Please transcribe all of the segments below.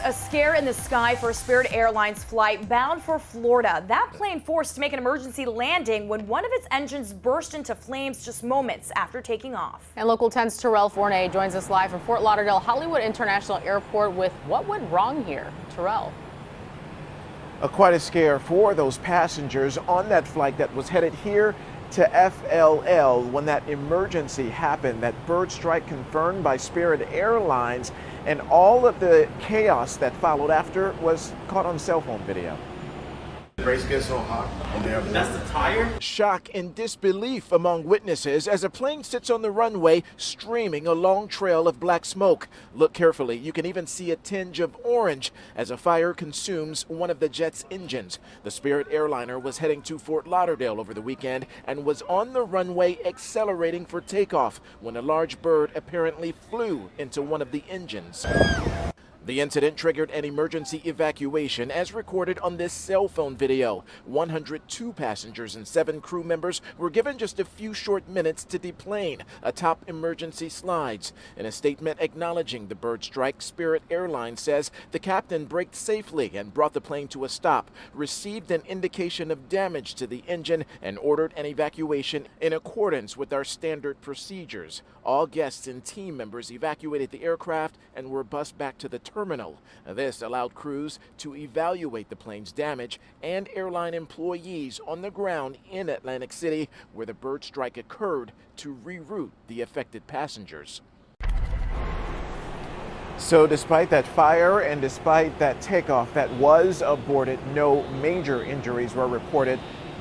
A scare in the sky for a Spirit Airlines flight bound for Florida. That plane forced to make an emergency landing when one of its engines burst into flames just moments after taking off. And Local 10's Terrell Forney joins us live from Fort Lauderdale Hollywood International Airport with what went wrong here. Terrell. Quite a scare for those passengers on that flight that was headed here to FLL when that emergency happened. That bird strike confirmed by Spirit Airlines, and all of the chaos that followed after was caught on cell phone video. The brakes get so hot when they're That's the tire? Shock and disbelief among witnesses as a plane sits on the runway streaming a long trail of black smoke. Look carefully, you can even see a tinge of orange as a fire consumes one of the jet's engines. The Spirit airliner was heading to Fort Lauderdale over the weekend and was on the runway accelerating for takeoff when a large bird apparently flew into one of the engines. The incident triggered an emergency evacuation as recorded on this cell phone video. 102 passengers and 7 crew members were given just a few short minutes to deplane atop emergency slides. In a statement acknowledging the bird strike, Spirit Airlines says the captain braked safely and brought the plane to a stop, received an indication of damage to the engine, and ordered an evacuation in accordance with our standard procedures. All guests and team members evacuated the aircraft and were bused back to the terminal. This allowed crews to evaluate the plane's damage and airline employees on the ground in Atlantic City, where the bird strike occurred, to reroute the affected passengers. So despite that fire and despite that takeoff that was aborted, no major injuries were reported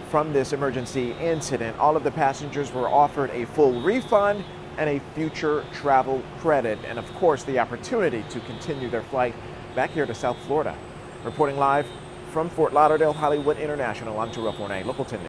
from this emergency incident. All of the passengers were offered a full refund and a future travel credit, and of course the opportunity to continue their flight back here to South Florida. Reporting live from Fort Lauderdale Hollywood International, I'm Terrell Forney, Local 10 News.